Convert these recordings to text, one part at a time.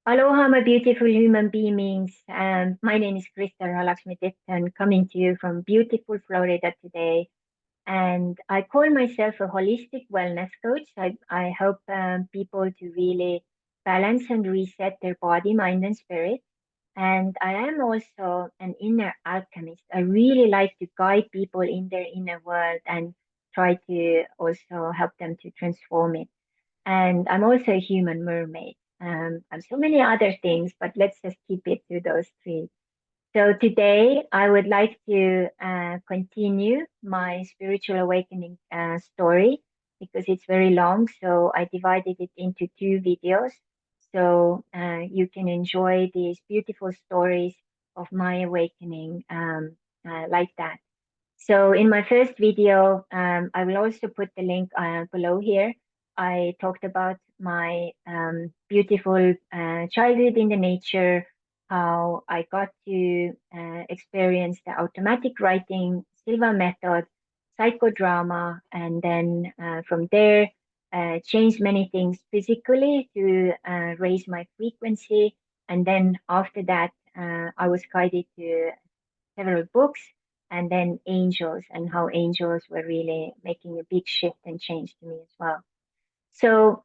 Aloha, my beautiful human beings. My name is Krista Alchemy and coming to you from beautiful Florida today. And I call myself a holistic wellness coach. I help people to really balance and reset their body, mind, and spirit. And I am also an inner alchemist. I really like to guide people in their inner world and try to also help them to transform it. And I'm also a human mermaid. And so many other things, but let's just keep it to those three. So today I would like to continue my spiritual awakening story because it's very long. So I divided it into two videos. So you can enjoy these beautiful stories of my awakening like that. So in my first video, I will also put the link below here. I talked about my beautiful childhood in the nature, how I got to experience the automatic writing, Silva method, psychodrama, and then from there, changed many things physically to raise my frequency. And then after that, I was guided to several books, and then angels and how angels were really making a big shift and change to me as well. So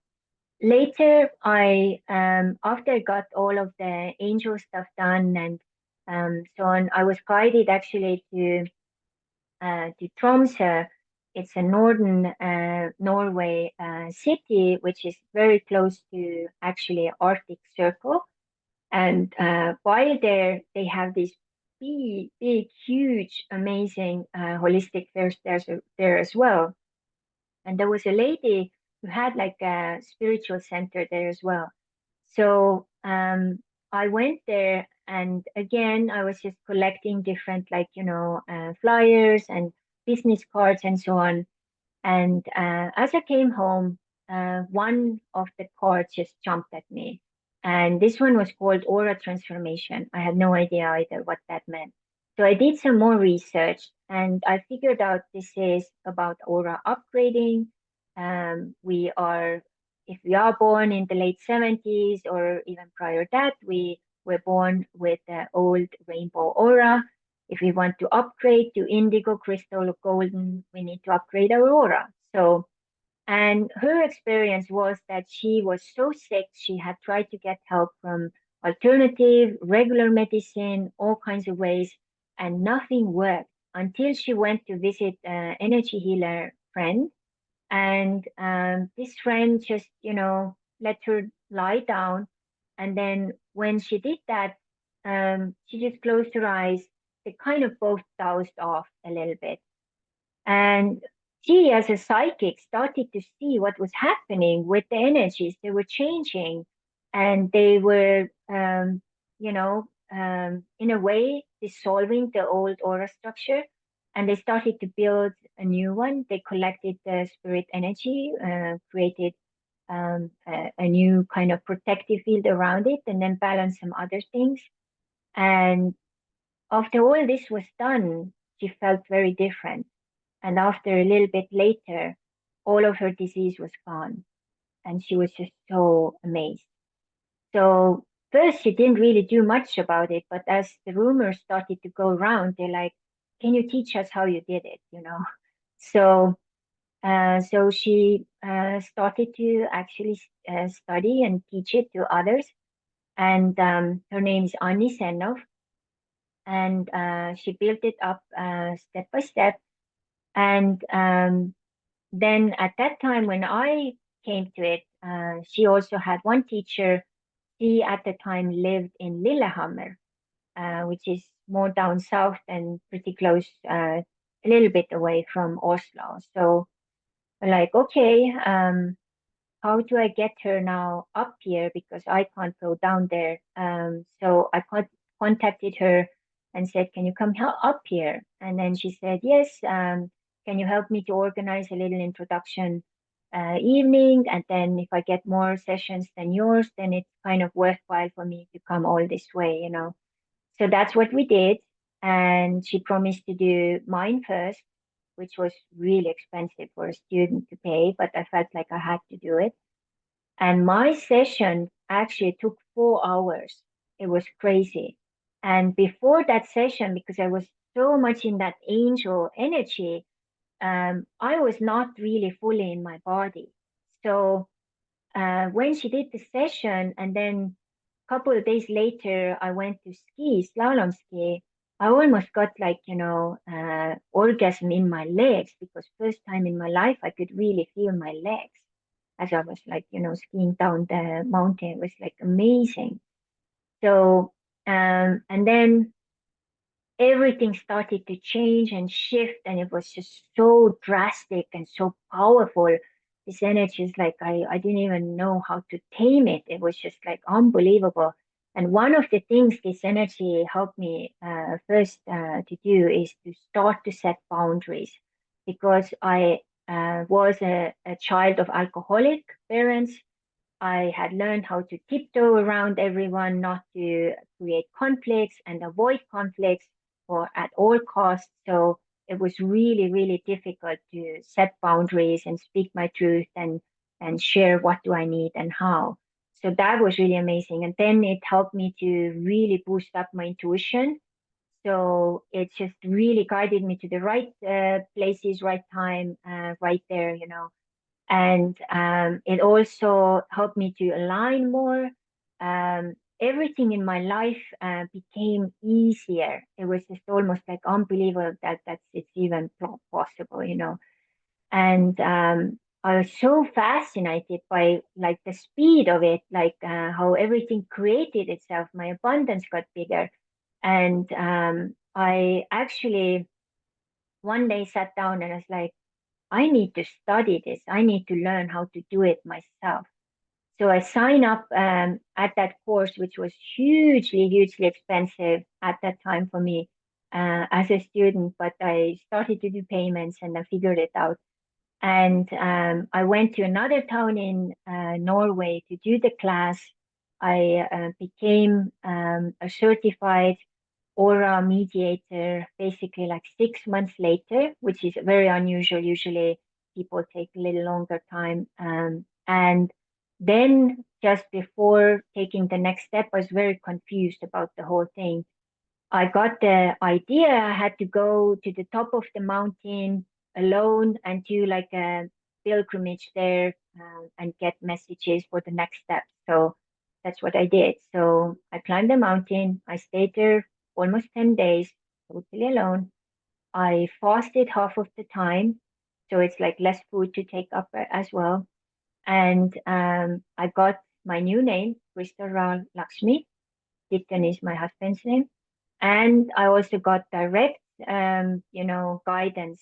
later, after I got all of the angel stuff done and so on, I was guided actually to Tromsø. It's a northern Norway city, which is very close to actually Arctic Circle. And while there, they have these big, huge, amazing holistic fairs there as well. And there was a lady who had like a spiritual center there as well. So I went there, and again, I was just collecting different, like, flyers and business cards and so on. And as I came home, one of the cards just jumped at me. And this one was called Aura Transformation. I had no idea either what that meant. So I did some more research and I figured out this is about aura upgrading. We are, if we are born in the late 70s or even prior that, we were born with the old rainbow aura. If we want to upgrade to indigo, crystal, or golden, we need to upgrade our aura. So, and her experience was that she was so sick, she had tried to get help from alternative, regular medicine, all kinds of ways, and nothing worked until she went to visit an energy healer friend. And this friend just, let her lie down. And then when she did that, she just closed her eyes. They kind of both dozed off a little bit. And she, as a psychic, started to see what was happening with the energies. They were changing and they were, in a way, dissolving the old aura structure. And they started to build a new one. They collected the spirit energy, created a new kind of protective field around it, and then balanced some other things. And after all this was done, she felt very different. And after a little bit later, all of her disease was gone. And she was just so amazed. So first, she didn't really do much about it. But as the rumors started to go around, they're like, can you teach us how you did it? So, so she started to actually study and teach it to others. And her name is Anni Sennov. And she built it up step by step. And then at that time, when I came to it, she also had one teacher. She at the time lived in Lillehammer, which is more down south and pretty close, a little bit away from Oslo. So, like, okay, how do I get her now up here because I can't go down there? So I contacted her and said, "Can you come up here?" And then she said, "Yes. Can you help me to organize a little introduction evening? And then if I get more sessions than yours, then it's kind of worthwhile for me to come all this way." So that's what we did. And she promised to do mine first, which was really expensive for a student to pay, but I felt like I had to do it. And my session actually took 4 hours. It was crazy. And before that session, because I was so much in that angel energy, I was not really fully in my body. So when she did the session, and then a couple of days later, I went to ski, slalom ski. I almost got like, orgasm in my legs, because first time in my life I could really feel my legs as I was like, skiing down the mountain. It was like amazing. So, and then everything started to change and shift, and it was just so drastic and so powerful. This energy is like I didn't even know how to tame it. It was just like unbelievable. And one of the things this energy helped me first to do is to start to set boundaries, because I was a child of alcoholic parents. I had learned how to tiptoe around everyone, not to create conflicts and avoid conflicts or at all costs. So it was really, really difficult to set boundaries and speak my truth and share what do I need and how. So that was really amazing. And then it helped me to really boost up my intuition. So it just really guided me to the right places, right time, right there, and it also helped me to align more. Everything in my life became easier. It was just almost like unbelievable that it's even possible, And I was so fascinated by like the speed of it, like how everything created itself. My abundance got bigger, and I actually one day sat down and I was like, I need to study this. I need to learn how to do it myself. So I signed up at that course, which was hugely, hugely expensive at that time for me as a student. But I started to do payments and I figured it out. And I went to another town in Norway to do the class. I became a certified aura mediator basically like 6 months later, which is very unusual. Usually people take a little longer time. And then just before taking the next step, I was very confused about the whole thing. I got the idea I had to go to the top of the mountain alone and do like a pilgrimage there and get messages for the next step. So that's what I did. So I climbed the mountain. I stayed there almost 10 days, totally alone. I fasted half of the time. So it's like less food to take up as well. And I got my new name, Krista Lakshmi. Titan is my husband's name. And I also got direct, guidance.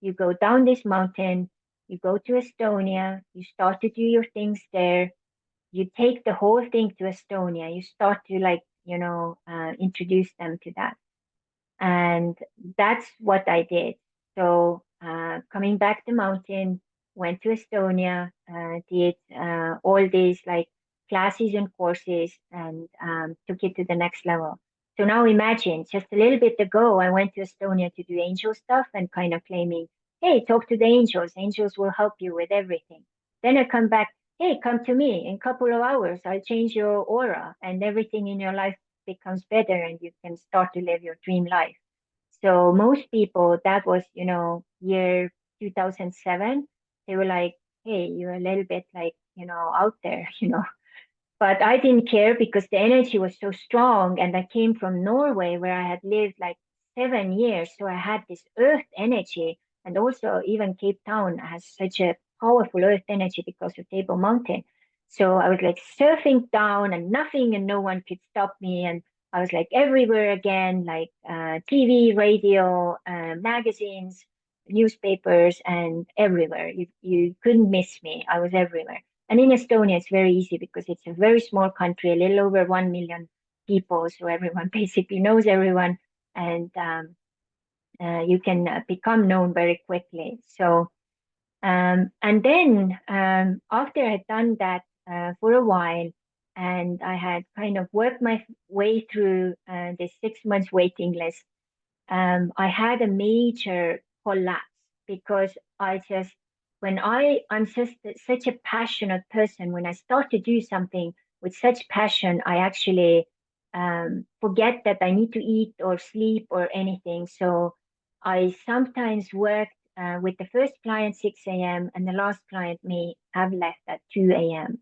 You go down this mountain, you go to Estonia, you start to do your things there. You take the whole thing to Estonia. You start to like, introduce them to that. And that's what I did. So coming back the mountain, went to Estonia, did all these like classes and courses, and took it to the next level. So now imagine, just a little bit ago, I went to Estonia to do angel stuff and kind of claiming, hey, talk to the angels. Angels will help you with everything. Then I come back, hey, come to me in a couple of hours. I'll change your aura and everything in your life becomes better and you can start to live your dream life. So most people, that was, year 2007, they were like, hey, you're a little bit like, out there, But I didn't care because the energy was so strong. And I came from Norway where I had lived like 7 years. So I had this earth energy. And also even Cape Town has such a powerful earth energy because of Table Mountain. So I was like surfing down and nothing and no one could stop me. And I was like everywhere again, like TV, radio, magazines, newspapers, and everywhere. You couldn't miss me. I was everywhere. And in Estonia, it's very easy because it's a very small country, a little over 1 million people. So everyone basically knows everyone, and you can become known very quickly. So, and then after I had done that for a while, and I had kind of worked my way through the 6 months waiting list, I had a major collapse because I just, when I'm just such a passionate person, when I start to do something, with such passion, I actually forget that I need to eat or sleep or anything. So I sometimes worked with the first client 6 a.m. and the last client may have left at 2 a.m.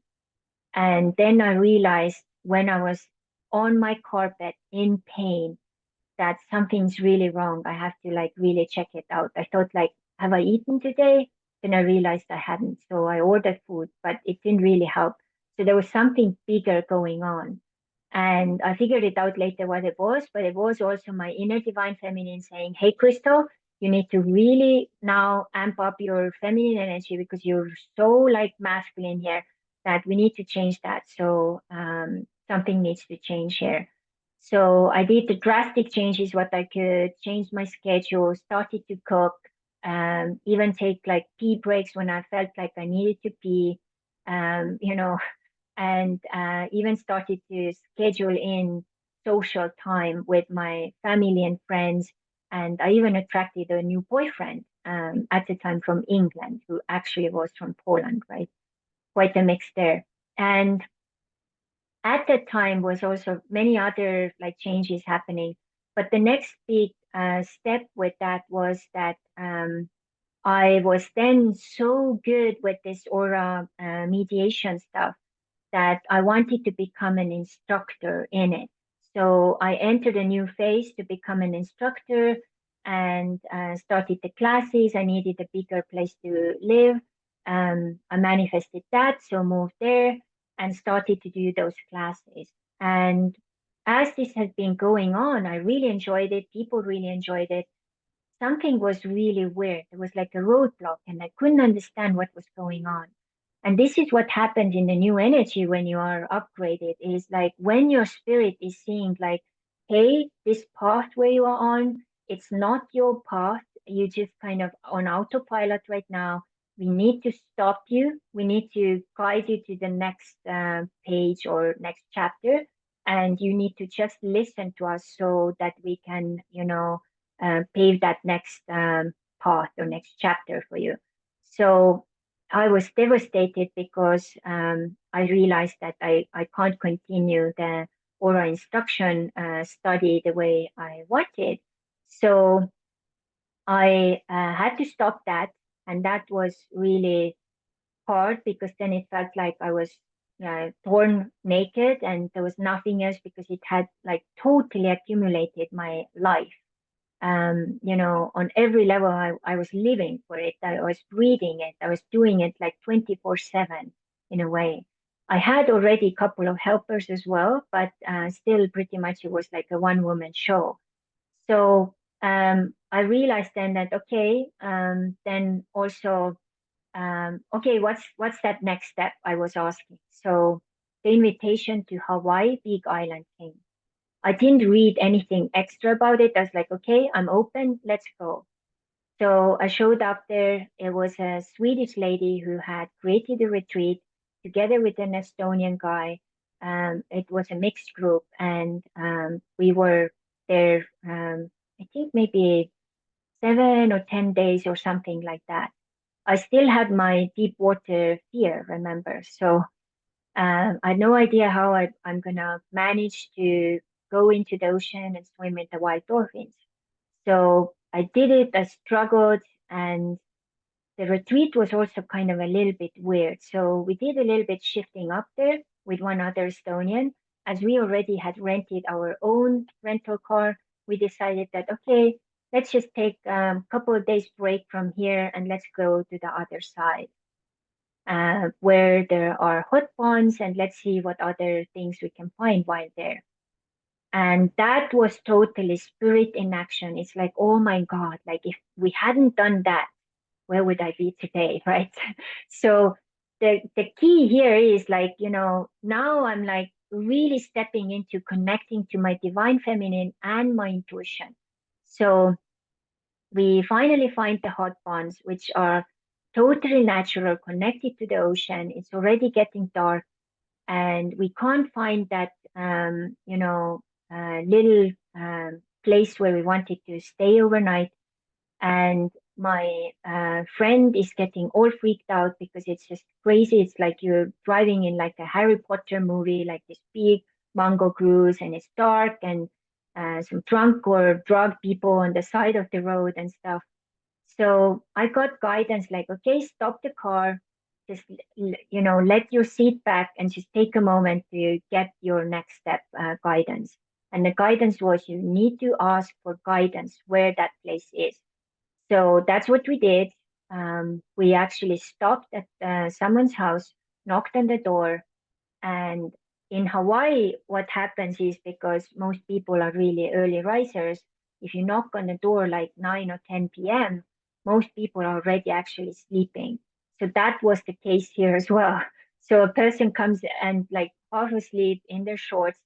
And then I realized when I was on my carpet in pain that something's really wrong. I have to like really check it out. I thought like, have I eaten today? Then I realized I hadn't. So I ordered food, but it didn't really help. So there was something bigger going on. And I figured it out later what it was, but it was also my inner divine feminine saying, hey, Crystal, you need to really now amp up your feminine energy because you're so like masculine here that we need to change that. So something needs to change here. So I did the drastic changes, what I could, changed my schedule, started to cook, even take like pee breaks when I felt like I needed to pee, you know, and even started to schedule in social time with my family and friends. And I even attracted a new boyfriend at the time from England, who actually was from Poland, right? Quite a mix there. And at that time was also many other like changes happening. But the next big step with that was that I was then so good with this aura mediation stuff that I wanted to become an instructor in it. So I entered a new phase to become an instructor and started the classes. I needed a bigger place to live. I manifested that, so moved there and started to do those classes. And as this has been going on, I really enjoyed it. People really enjoyed it. Something was really weird. There was like a roadblock, and I couldn't understand what was going on. And this is what happens in the new energy when you are upgraded is like when your spirit is seeing like, hey, this path where you are on, it's not your path. You just kind of on autopilot right now. We need to stop you. We need to guide you to the next page or next chapter. And you need to just listen to us so that we can, pave that next path or next chapter for you. So I was devastated because I realized that I can't continue the oral instruction study the way I wanted. So I had to stop that. And that was really hard because then it felt like I was torn naked and there was nothing else because it had like totally accumulated my life. On every level, I was living for it. I was breathing it. I was doing it like 24/7 in a way. I had already a couple of helpers as well, but still pretty much it was like a one-woman show. So I realized then that, okay, then also, okay, what's that next step I was asking? So the invitation to Hawaii, Big Island came. I didn't read anything extra about it. I was like, okay, I'm open, let's go. So I showed up there. It was a Swedish lady who had created a retreat together with an Estonian guy. It was a mixed group, and we were there, I think maybe 7 or 10 days or something like that. I still had my deep water fear, remember? So I had no idea how I'm gonna manage to go into the ocean and swim with the white dolphins. So I did it, I struggled, and the retreat was also kind of a little bit weird. So we did a little bit shifting up there with one other Estonian. As we already had rented our own rental car, we decided that, okay, let's just take a couple of days break from here and let's go to the other side where there are hot ponds and let's see what other things we can find while there. And that was totally spirit in action. It's like, oh my God, like if we hadn't done that, where would I be today, right? So the key here is like, now I'm like really stepping into connecting to my divine feminine and my intuition. So we finally find the hot ponds, which are totally natural, connected to the ocean. It's already getting dark, and we can't find that, little place where we wanted to stay overnight. And my friend is getting all freaked out because it's just crazy. It's like you're driving in like a Harry Potter movie, like this big mango cruise, and it's dark and some drunk or drug people on the side of the road and stuff. So I got guidance like, okay, stop the car, just let your seat back and just take a moment to get your next step guidance. And the guidance was you need to ask for guidance where that place is. So that's what we did. We actually stopped at someone's house, knocked on the door, and in Hawaii, what happens is because most people are really early risers, if you knock on the door like 9 or 10 p.m., most people are already actually sleeping. So that was the case here as well. So a person comes and like half asleep in their shorts,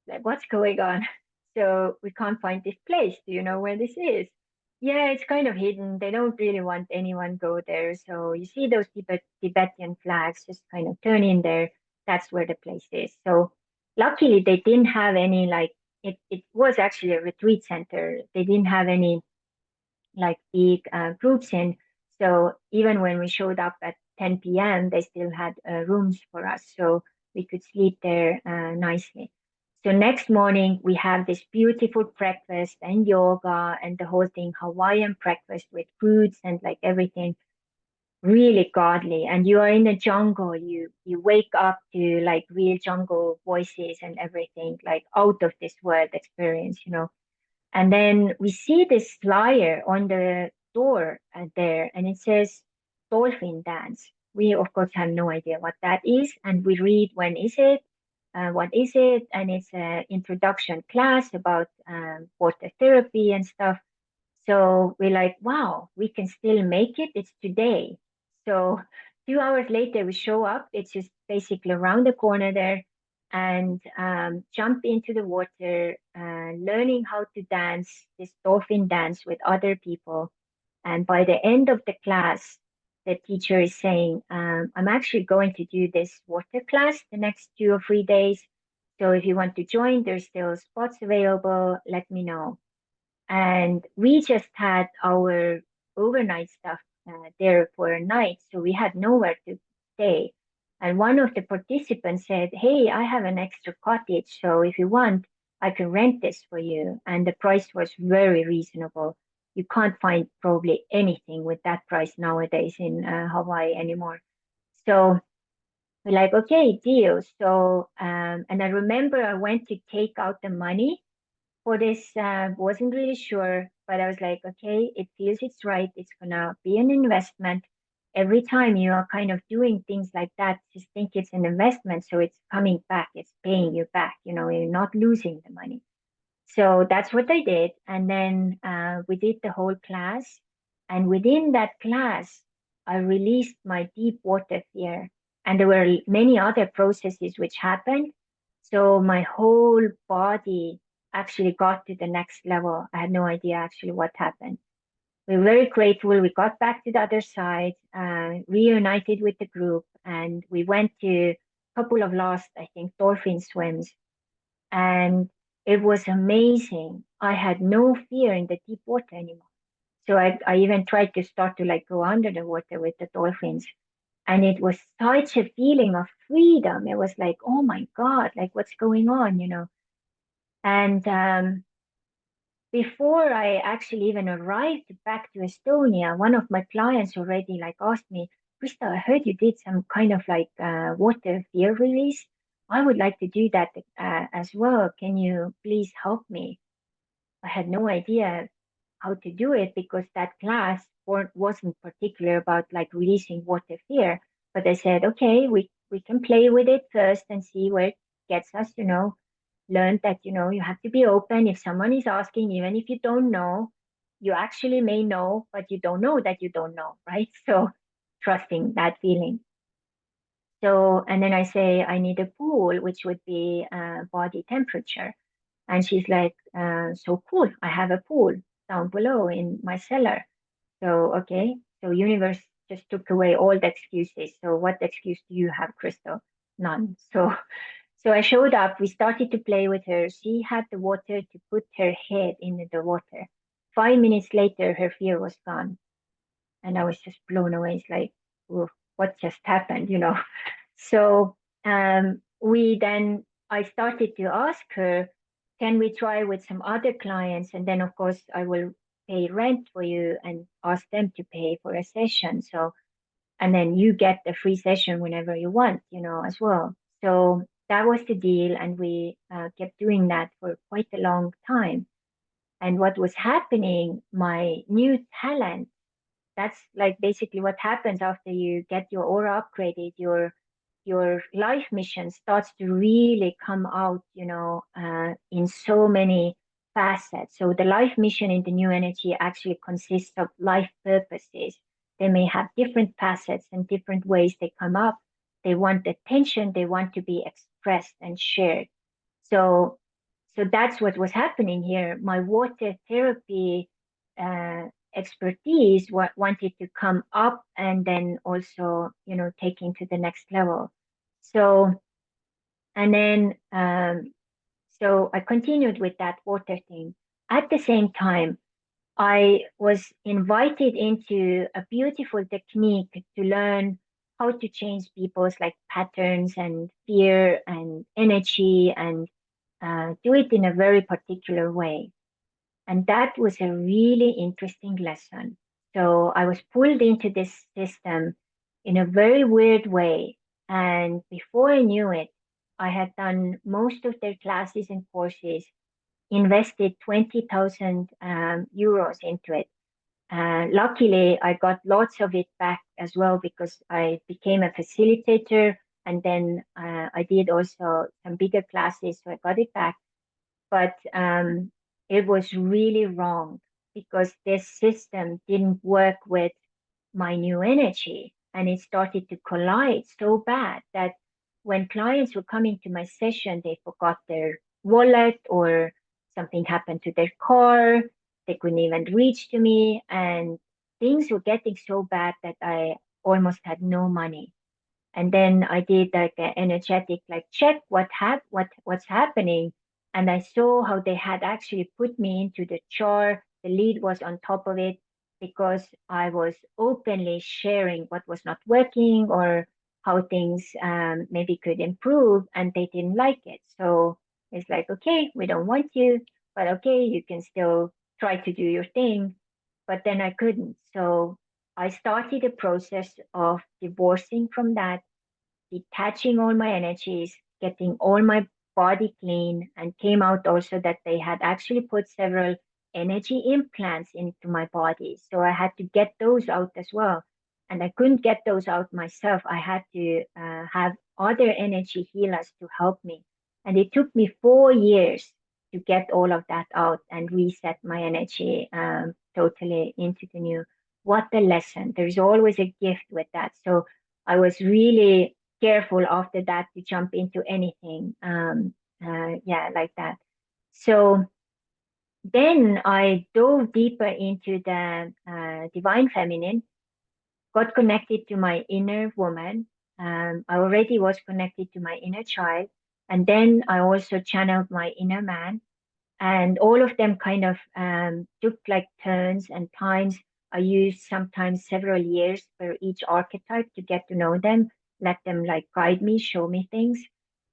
like, what's going on? So we can't find this place. Do you know where this is? Yeah, it's kind of hidden. They don't really want anyone go there. So you see those Tibetan flags just kind of turn in there. That's where the place is. So luckily they didn't have any like it was actually a retreat center. They didn't have any like big groups in. So even when we showed up at 10 p.m., they still had rooms for us. So we could sleep there nicely. So next morning, we have this beautiful breakfast and yoga and the whole thing, Hawaiian breakfast with fruits and like everything really godly. And you are in the jungle, you wake up to like real jungle voices and everything, like out of this world experience. And then we see this flyer on the door there, and it says Dolphin Dance. We, of course, have no idea what that is. And we read when is it, what is it, and it's an introduction class about water therapy and stuff. So we're like, wow, we can still make it. It's today. So 2 hours later, we show up. It's just basically around the corner there and jump into the water, learning how to dance this dolphin dance with other people. And by the end of the class, the teacher is saying, I'm actually going to do this water class the next 2 or 3 days. So if you want to join, there's still spots available. Let me know. And we just had our overnight stuff there for a night, so we had nowhere to stay. And one of the participants said, hey, I have an extra cottage, so if you want, I can rent this for you. And the price was very reasonable. You can't find probably anything with that price nowadays in Hawaii anymore. So we're like, okay, deal. So, and I remember I went to take out the money for this, wasn't really sure, but I was like, okay, it feels it's right. It's gonna be an investment. Every time you are kind of doing things like that, just think it's an investment. So it's coming back, it's paying you back, you're not losing the money. So that's what I did. And then we did the whole class. And within that class, I released my deep water fear. And there were many other processes which happened. So my whole body actually got to the next level. I had no idea actually what happened. We were very grateful. We got back to the other side, reunited with the group, and we went to a couple of last, I think, dolphin swims, and it was amazing. I had no fear in the deep water anymore. So I even tried to start to like go under the water with the dolphins. And it was such a feeling of freedom. It was like, oh my God, like what's going on? And before I actually even arrived back to Estonia, one of my clients already like asked me, Krista, I heard you did some kind of like water fear release. I would like to do that as well. Can you please help me? I had no idea how to do it because that class wasn't particular about like releasing water fear. But I said, okay, we can play with it first and see where it gets us. Learned that, you have to be open. If someone is asking, even if you don't know, you actually may know, but you don't know that you don't know, right? So trusting that feeling. So, and then I say, I need a pool, which would be body temperature. And she's like, so cool. I have a pool down below in my cellar. So, okay. So universe just took away all the excuses. So what excuse do you have, Crystal? None. So I showed up. We started to play with her. She had the water to put her head in the water. 5 minutes later, her fear was gone. And I was just blown away. It's like, "Whoa, what just happened, you know?" So I started to ask her, can we try with some other clients? And then, of course, I will pay rent for you and ask them to pay for a session. So, and then you get the free session whenever you want, you know, as well. So that was the deal. And we kept doing that for quite a long time. And what was happening, my new talent, that's like basically what happens after you get your aura upgraded, your life mission starts to really come out, you know, in so many facets. So the life mission in the new energy actually consists of life purposes. They may have different facets and different ways they come up. They want attention, they want to be expressed and shared. So so that's what was happening here. My water therapy uh, expertise wanted to come up and then also, you know, taking to the next level. So, and then, so I continued with that water thing. At the same time, I was invited into a beautiful technique to learn how to change people's like patterns and fear and energy and do it in a very particular way. And that was a really interesting lesson. So I was pulled into this system in a very weird way. And before I knew it, I had done most of their classes and courses, invested 20,000 euros into it. Luckily, I got lots of it back as well because I became a facilitator and then I did also some bigger classes, so I got it back. But it was really wrong because this system didn't work with my new energy and it started to collide so bad that when clients were coming to my session, they forgot their wallet or something happened to their car. They couldn't even reach to me, and things were getting so bad that I almost had no money. And then I did like an energetic like check what's happening, and I saw how they had actually put me into the jar. The lead was on top of it because I was openly sharing what was not working or how things maybe could improve, and they didn't like it. So it's like, okay, we don't want you, but okay, you can still try to do your thing. But then I couldn't. So I started a process of divorcing from that, detaching all my energies, getting all my body clean, and came out also that they had actually put several energy implants into my body. So I had to get those out as well. And I couldn't get those out myself. I had to have other energy healers to help me. And it took me 4 years to get all of that out and reset my energy totally into the new. What a lesson. There's always a gift with that. So I was really careful after that to jump into anything. Yeah, like that. So then I dove deeper into the divine feminine, got connected to my inner woman. I already was connected to my inner child. And then I also channeled my inner man, and all of them kind of took like turns and times. I used sometimes several years for each archetype to get to know them, let them like guide me, show me things.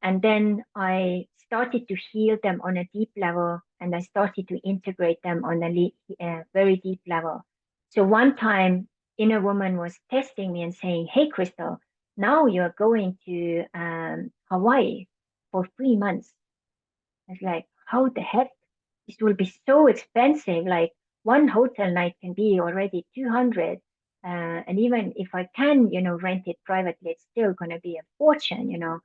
And then I started to heal them on a deep level, and I started to integrate them on a very deep level. So one time, inner woman was testing me and saying, "Hey, Crystal, now you're going to Hawaii for 3 months." I was like, how the heck? This will be so expensive. Like one hotel night can be already 200. And even if I can, you know, rent it privately, it's still going to be a fortune, you know.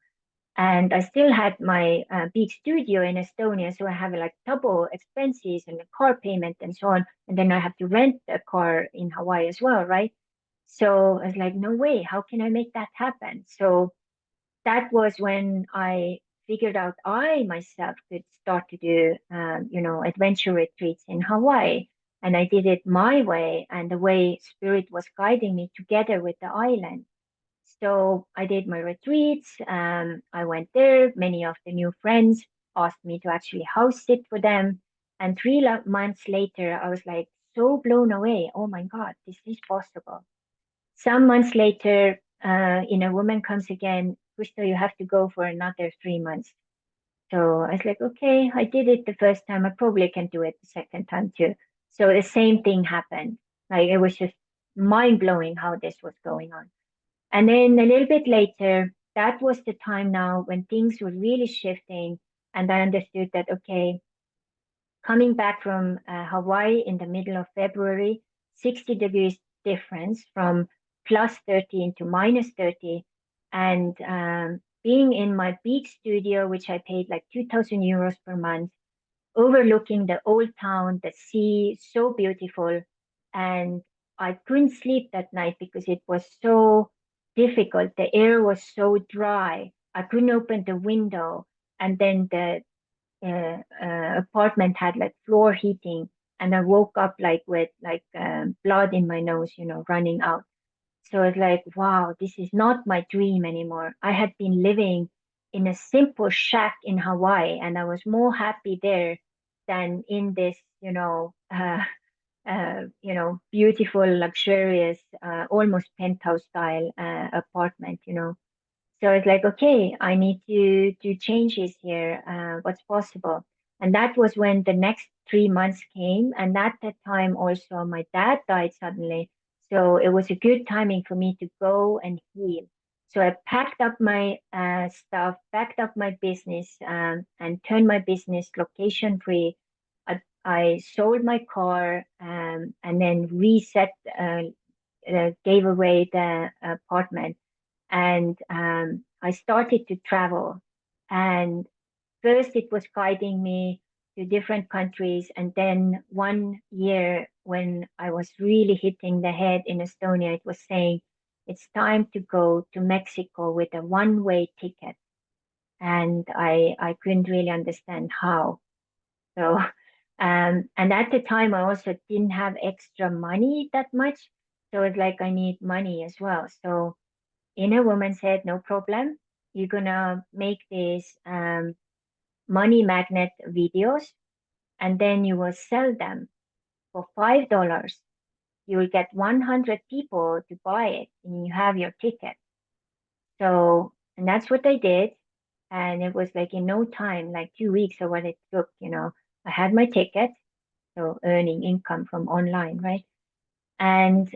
And I still had my big studio in Estonia. So I have like double expenses and a car payment and so on. And then I have to rent a car in Hawaii as well, right? So I was like, no way, how can I make that happen? So that was when I figured out I myself could start to do, you know, adventure retreats in Hawaii. And I did it my way and the way Spirit was guiding me together with the island. So I did my retreats. I went there. Many of the new friends asked me to actually house sit for them. And 3 months later, I was like so blown away. Oh my God, this is possible. Some months later, a woman comes again, Gustav, you have to go for another 3 months. So I was like, okay, I did it the first time. I probably can do it the second time too. So the same thing happened. Like it was just mind blowing how this was going on. And then a little bit later, that was the time now when things were really shifting. And I understood that, okay, coming back from Hawaii in the middle of February, 60 degrees difference from plus 30 into minus 30. And being in my beach studio, which I paid like 2,000 euros per month, overlooking the old town, the sea, so beautiful. And I couldn't sleep that night because it was so difficult. The air was so dry. I couldn't open the window. And then the apartment had like floor heating. And I woke up like with like blood in my nose, running out. So it's like, wow, this is not my dream anymore. I had been living in a simple shack in Hawaii, and I was more happy there than in this, beautiful, luxurious, almost penthouse style apartment. So it's like, okay, I need to do changes here. What's possible? And that was when the next 3 months came. And at that time, also, my dad died suddenly. So it was a good timing for me to go and heal. So I packed up my stuff, packed up my business, and turned my business location free. I sold my car and then gave away the apartment and I started to travel. And first, it was guiding me to different countries. And then 1 year, when I was really hitting the head in Estonia, it was saying, it's time to go to Mexico with a one-way ticket. And I couldn't really understand how. So, and at the time, I also didn't have extra money that much. So it's like I need money as well. So inner woman said, no problem. You're gonna make these money magnet videos and then you will sell them for $5. You will get 100 people to buy it and you have your ticket. So, and that's what I did. And it was like in no time, like 2 weeks or what it took, I had my ticket. So earning income from online, right? And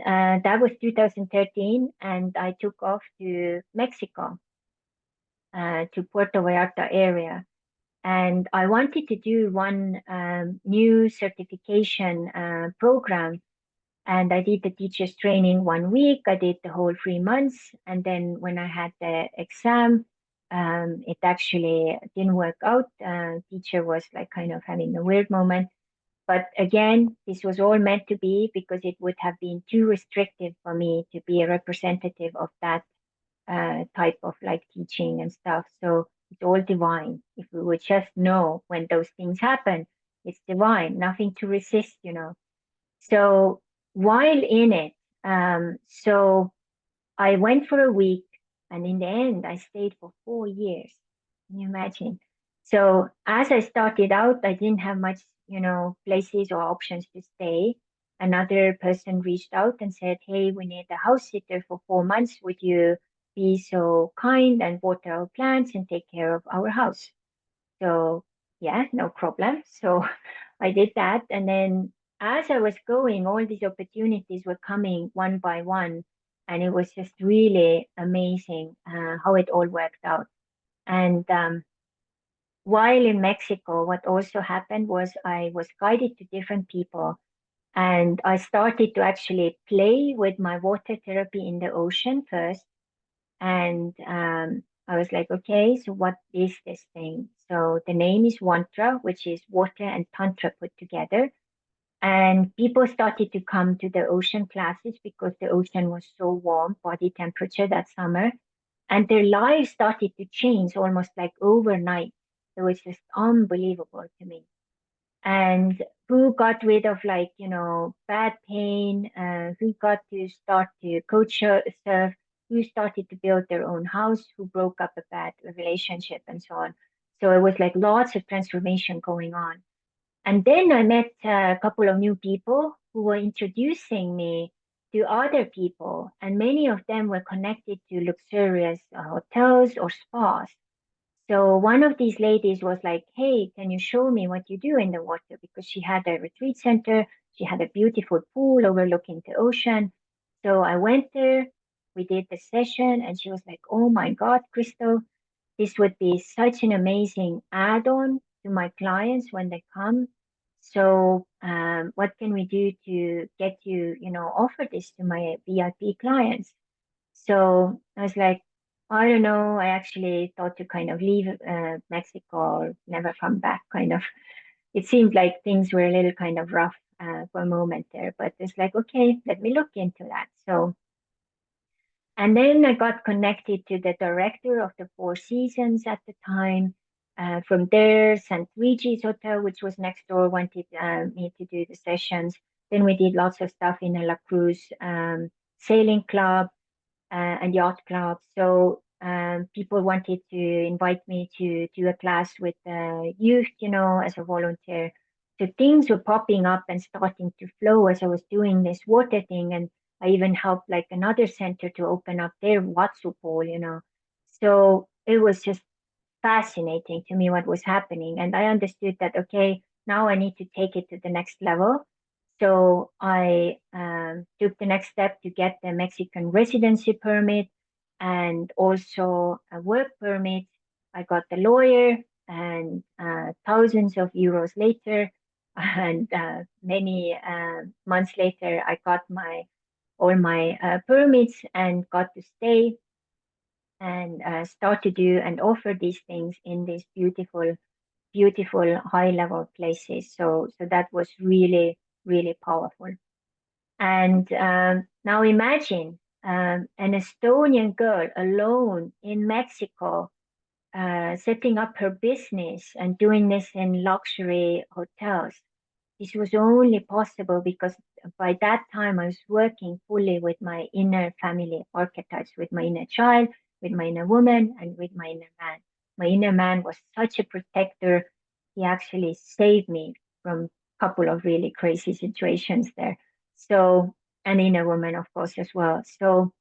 that was 2013. And I took off to Mexico to Puerto Vallarta area. And I wanted to do one new certification program. And I did the teacher's training 1 week. I did the whole 3 months. And then when I had the exam, it actually didn't work out. Teacher was like kind of having a weird moment. But again, this was all meant to be because it would have been too restrictive for me to be a representative of that type of like teaching and stuff. So it's all divine. If we would just know when those things happen, it's divine, nothing to resist. So while in it, so I went for a week and in the end, I stayed for 4 years. Can you imagine? So as I started out, I didn't have much, places or options to stay. Another person reached out and said, hey, we need a house sitter for 4 months. Would you be so kind and water our plants and take care of our house? So yeah, no problem. So I did that. And then as I was going, all these opportunities were coming one by one. And it was just really amazing how it all worked out. And while in Mexico, what also happened was I was guided to different people and I started to actually play with my water therapy in the ocean first. And I was like, okay, so what is this thing? So the name is Wantra, which is water and tantra put together. And people started to come to the ocean classes because the ocean was so warm, body temperature that summer. And their lives started to change almost like overnight. It was just unbelievable to me. And who got rid of like, bad pain, who got to start to coach surf, who started to build their own house, who broke up a bad relationship and so on. So it was like lots of transformation going on. And then I met a couple of new people who were introducing me to other people, and many of them were connected to luxurious hotels or spas. So one of these ladies was like, "Hey, can you show me what you do in the water?" Because she had a retreat center, she had a beautiful pool overlooking the ocean. So I went there, we did the session, and she was like, "Oh my God, Crystal, this would be such an amazing add-on to my clients when they come. So, what can we do to get you, offer this to my VIP clients?" So I was like, I don't know. I actually thought to kind of leave Mexico or never come back. Kind of, it seemed like things were a little kind of rough for a moment there. But it's like, okay, let me look into that. So, and then I got connected to the director of the Four Seasons at the time. From there, St. Regis Hotel, which was next door, wanted me to do the sessions. Then we did lots of stuff in a La Cruz sailing club and yacht club. So people wanted to invite me to do a class with youth, as a volunteer. So things were popping up and starting to flow as I was doing this water thing. And I even helped like another center to open up their Watsu pool. So it was just fascinating to me what was happening. And I understood that, okay, now I need to take it to the next level. So I took the next step to get the Mexican residency permit and also a work permit. I got the lawyer, and thousands of euros later, and many months later, I got all my permits and got to stay and start to do and offer these things in these beautiful, beautiful high level places. So that was really, really powerful. And now imagine an Estonian girl alone in Mexico, setting up her business and doing this in luxury hotels. This was only possible because by that time I was working fully with my inner family archetypes, with my inner child, with my inner woman, and with my inner man. My inner man was such a protector. He actually saved me from a couple of really crazy situations there. So, an inner woman, of course, as well. So,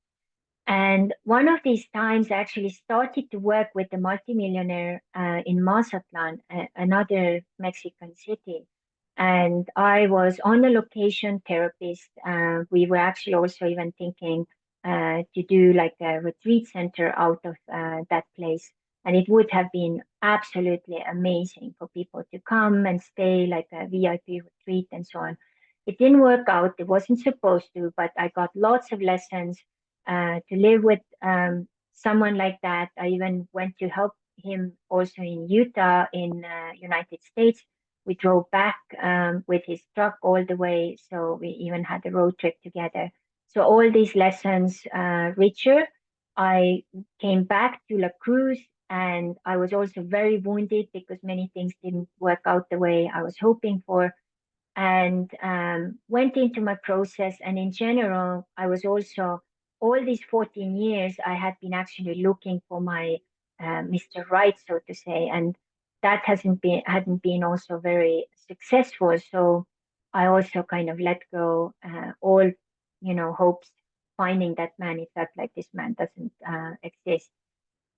and one of these times, I actually started to work with the multimillionaire in Mazatlan, another Mexican city. And I was on a location therapist. We were actually also even thinking to do like a retreat center out of that place. And it would have been absolutely amazing for people to come and stay like a VIP retreat and so on. It didn't work out. It wasn't supposed to, but I got lots of lessons to live with someone like that. I even went to help him also in Utah in United States. We drove back with his truck all the way, so we even had a road trip together. So all these lessons richer. I came back to La Cruz, and I was also very wounded because many things didn't work out the way I was hoping for, and went into my process. And in general, I was also, all these 14 years, I had been actually looking for my Mr. Right, so to say, and that hadn't been also very successful. So I also kind of let go all, hopes finding that man. It felt like this man doesn't exist.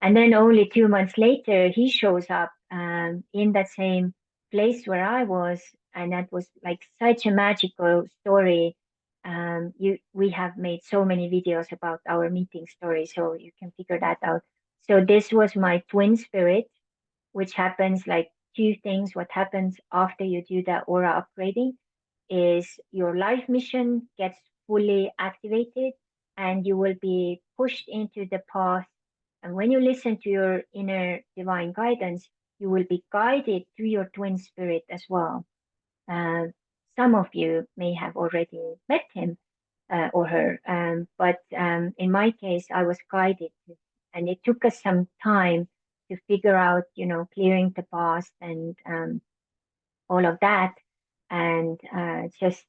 And then only 2 months later, he shows up in that same place where I was, and that was like such a magical story. We have made so many videos about our meeting story, so you can figure that out. So this was my twin spirit, which happens like two things. What happens after you do the aura upgrading is your life mission gets fully activated, and you will be pushed into the path. And when you listen to your inner divine guidance, you will be guided through your twin spirit as well. Uh, some of you may have already met him or her, but in my case, I was guided, and it took us some time to figure out, clearing the past and all of that. And just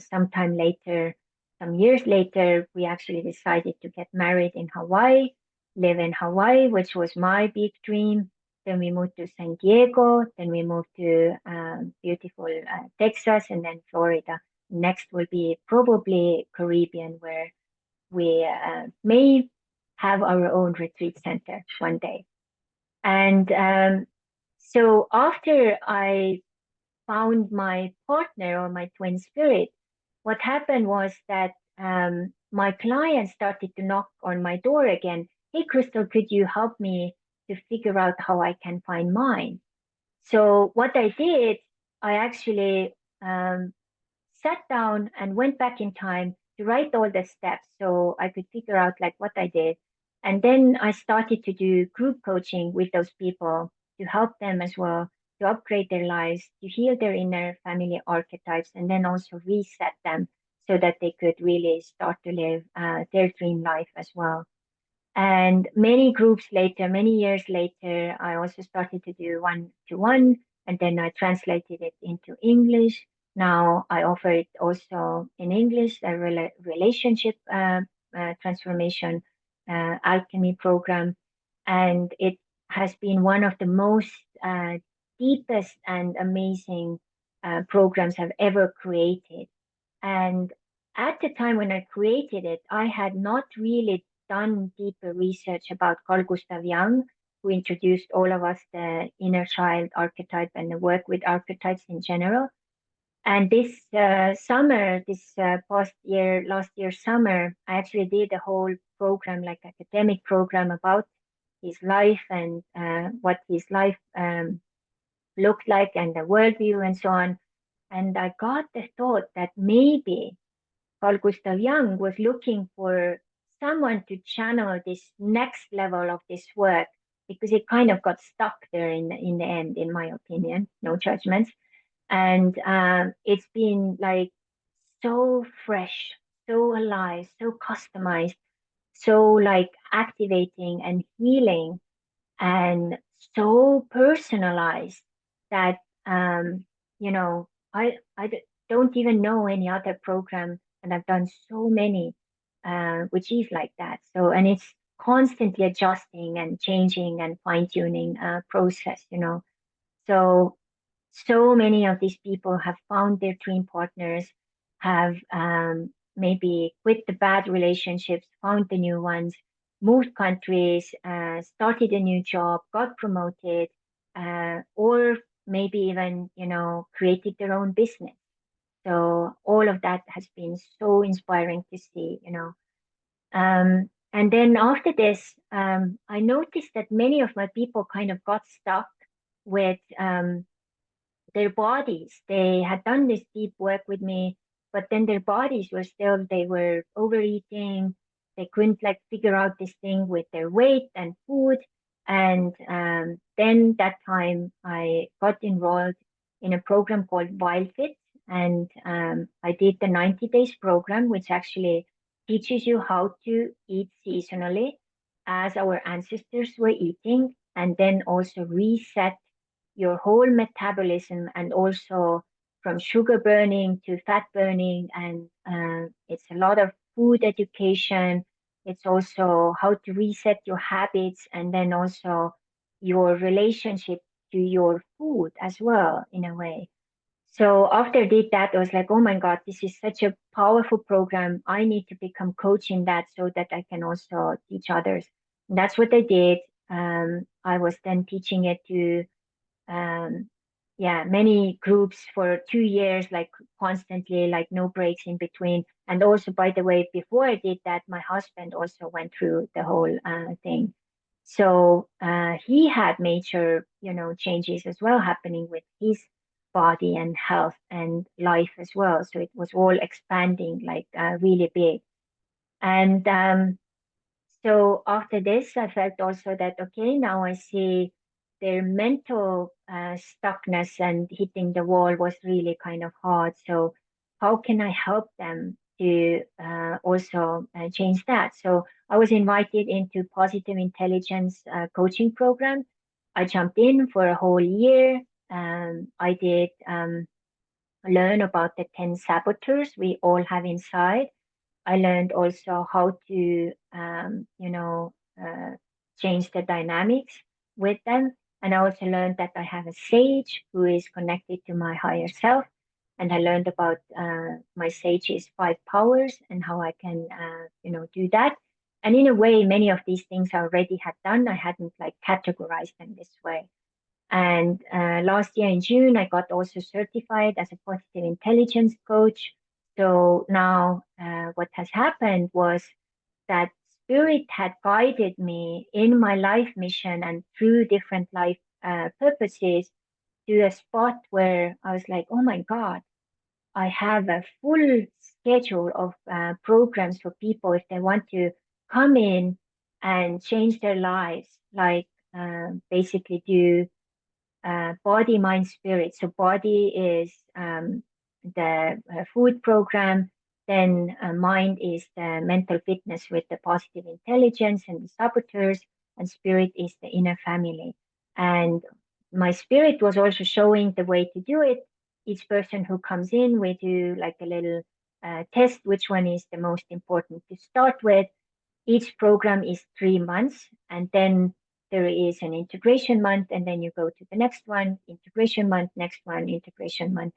sometime later, some years later, we actually decided to get married in Hawaii, live in Hawaii, which was my big dream. Then we moved to San Diego. Then we moved to beautiful Texas, and then Florida. next will be probably Caribbean, where we may have our own retreat center one day. And so after I found my partner or my twin spirit, what happened was that my client started to knock on my door again. Hey, Crystal, could you help me to figure out how I can find mine? So what I did, I actually sat down and went back in time to write all the steps so I could figure out like what I did. And then I started to do group coaching with those people to help them as well, to upgrade their lives, to heal their inner family archetypes, and then also reset them so that they could really start to live their dream life as well. And many groups later, many years later, I also started to do one-to-one, and then I translated it into English. Now I offer it also in English, a relationship transformation alchemy program. And it has been one of the most deepest and amazing programs I've ever created. And at the time when I created it, I had not really done deeper research about Carl Gustav Jung, who introduced all of us the inner child archetype and the work with archetypes in general. And this summer, this past year, last year summer, I actually did a whole program, like academic program about his life and what his life looked like and the worldview and so on. And I got the thought that maybe Carl Gustav Jung was looking for someone to channel this next level of this work because it kind of got stuck there in the end, in my opinion. No judgments. And it's been like so fresh, so alive, so customized, so like activating and healing and so personalized that you know don't even know any other program, and I've done so many which is like that. So, and it's constantly adjusting and changing and fine-tuning process, so so many of these people have found their dream partners, have maybe quit the bad relationships, found the new ones, moved countries, started a new job, got promoted, or maybe even, created their own business. So all of that has been so inspiring to see. And then after this, I noticed that many of my people kind of got stuck with their bodies. They had done this deep work with me, but then their bodies were still, they were overeating. They couldn't like figure out this thing with their weight and food. And then that time I got enrolled in a program called WILDFIT. And I did the 90 days program, which actually teaches you how to eat seasonally as our ancestors were eating, and then also reset your whole metabolism, and also from sugar burning to fat burning. And it's a lot of food education. It's also how to reset your habits, and then also your relationship to your food as well, in a way. So after I did that, I was like, oh my God, this is such a powerful program. I need to become coach in that so that I can also teach others. And that's what I did. I was then teaching it to um, yeah, many groups for 2 years, like constantly, like no breaks in between. And also, by the way, before I did that, my husband also went through the whole thing. So he had major, changes as well happening with his body and health and life as well. So it was all expanding like really big. And so after this, I felt also that, okay, now I see their mental stuckness and hitting the wall was really kind of hard. So how can I help them to also change that? So I was invited into positive intelligence coaching program. I jumped in for a whole year. I did learn about the 10 saboteurs we all have inside. I learned also how to, change the dynamics with them. And I also learned that I have a sage who is connected to my higher self. and I learned about my sage's 5 powers and how I can, do that. And in a way, many of these things I already had done. I hadn't like categorized them this way. And last year in June, I got also certified as a positive intelligence coach. So now what has happened was that spirit had guided me in my life mission and through different life purposes to a spot where I was like, oh my God, I have a full schedule of programs for people if they want to come in and change their lives, like basically do body, mind, spirit. So body is the food program. Then mind is the mental fitness with the positive intelligence and the saboteurs, and spirit is the inner family. And my spirit was also showing the way to do it. Each person who comes in, we do like a little test, which one is the most important to start with. Each program is 3 months, and then there is an integration month, and then you go to the next one, integration month, next one, integration month.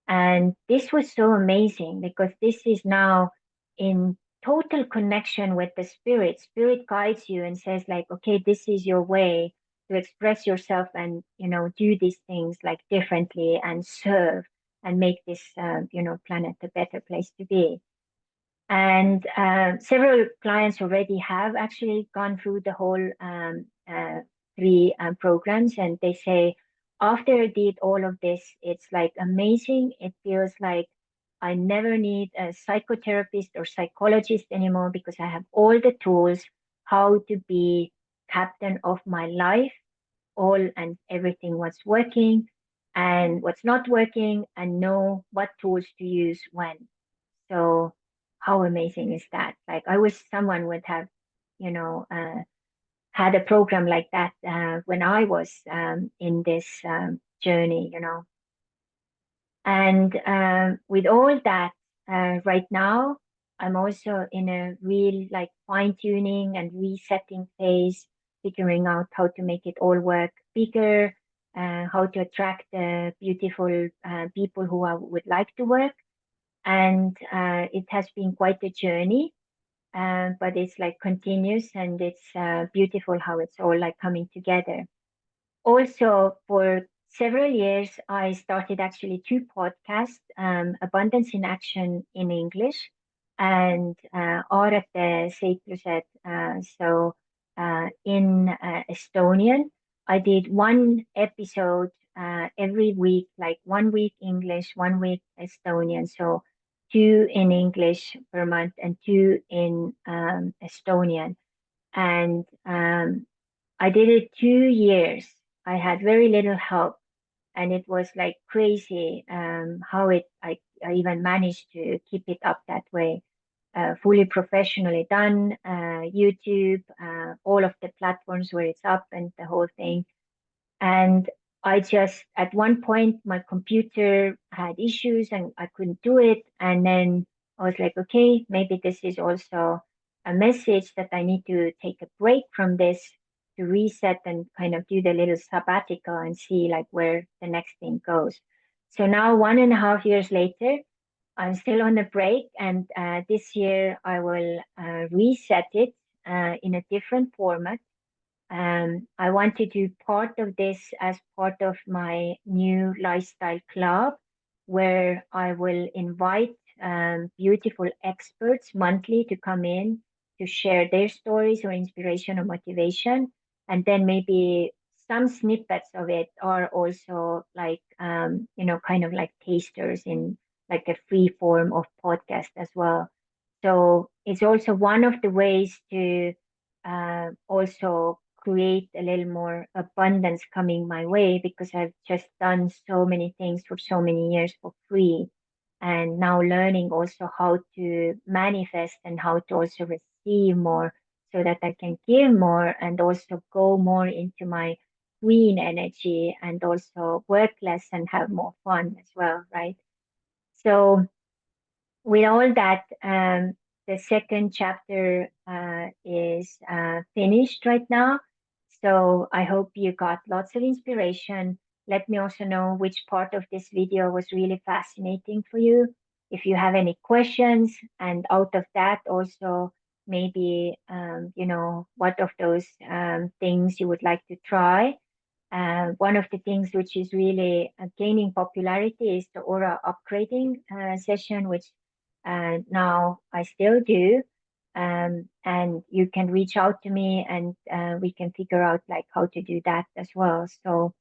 And this was so amazing because this is now in total connection with the spirit. Spirit guides you and says, like, okay, this is your way to express yourself and, do these things like differently and serve and make this, planet a better place to be. And several clients already have actually gone through the whole 3 programs, and they say after I did all of this, it's like amazing. It feels like I never need a psychotherapist or psychologist anymore because I have all the tools how to be captain of my life, all and everything what's working and what's not working, and know what tools to use when. So how amazing is that? Like I wish someone would have, you know, uh, had a program like that when I was in this journey. And with all that, right now, I'm also in a real like fine tuning and resetting phase, figuring out how to make it all work bigger, how to attract beautiful people who I would like to work. And it has been quite a journey, but it's like continuous, and it's beautiful how it's all like coming together. Also, for several years, I started actually 2 podcasts, Abundance in Action in English and Aarete seiklused. In Estonian, I did one episode every week, like 1 week English, 1 week Estonian. So 2 in English per month and 2 in Estonian. And I did it 2 years. I had very little help, and it was like crazy how I even managed to keep it up that way. Fully professionally done, YouTube, all of the platforms where it's up and the whole thing. And I just, at one point, my computer had issues and I couldn't do it. And then I was like, okay, maybe this is also a message that I need to take a break from this to reset and kind of do the little sabbatical and see like where the next thing goes. So now, 1.5 years later, I'm still on a break. And this year I will reset it in a different format. I want to do part of this as part of my new lifestyle club, where I will invite beautiful experts monthly to come in to share their stories or inspiration or motivation. And then maybe some snippets of it are also like, kind of like tasters in like a free form of podcast as well. So it's also one of the ways to also create a little more abundance coming my way, because I've just done so many things for so many years for free. And now learning also how to manifest and how to also receive more so that I can give more and also go more into my queen energy and also work less and have more fun as well, right? So with all that, the second chapter is finished right now. So I hope you got lots of inspiration, let me also know which part of this video was really fascinating for you. If you have any questions, and out of that also maybe, what of those things you would like to try. One of the things which is really gaining popularity is the aura upgrading session, which now I still do. And you can reach out to me, and we can figure out like how to do that as well. So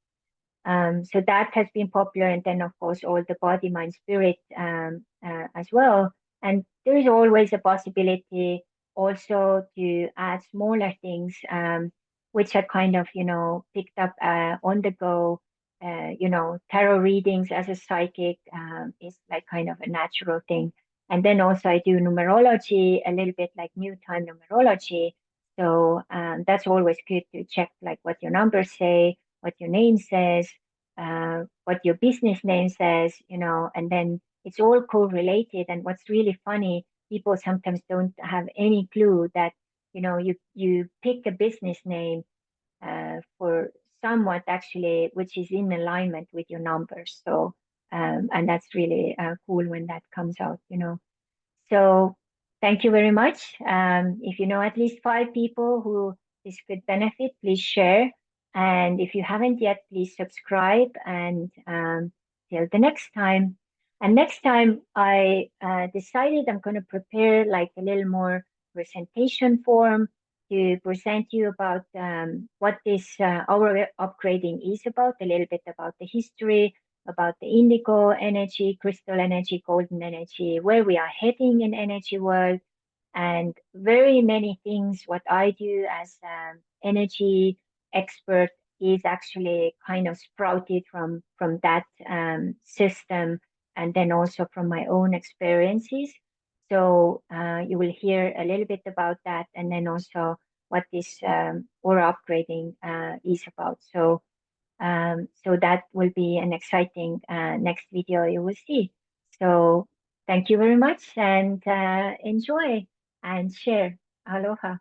that has been popular, and then of course all the body, mind, spirit as well. And there is always a possibility also to add smaller things, which are kind of picked up on the go. Tarot readings as a psychic is like kind of a natural thing. And then also I do numerology, a little bit like new time numerology. So that's always good to check like what your numbers say, what your name says, what your business name says, and then it's all correlated. And what's really funny, people sometimes don't have any clue that, you pick a business name for somewhat actually, which is in alignment with your numbers. So, and that's really cool when that comes out. So thank you very much. If you know at least 5 people who this could benefit, please share. And if you haven't yet, please subscribe. And till the next time. And next time, I decided I'm going to prepare like a little more presentation form to present you about what this our upgrading is about, a little bit about the history, about the indigo energy, crystal energy, golden energy, where we are heading in energy world, and very many things. What I do as energy expert is actually kind of sprouted from that system, and then also from my own experiences. So you will hear a little bit about that, and then also what this aura upgrading is about. So that will be an exciting next video you will see. So thank you very much, and enjoy and share. Aloha.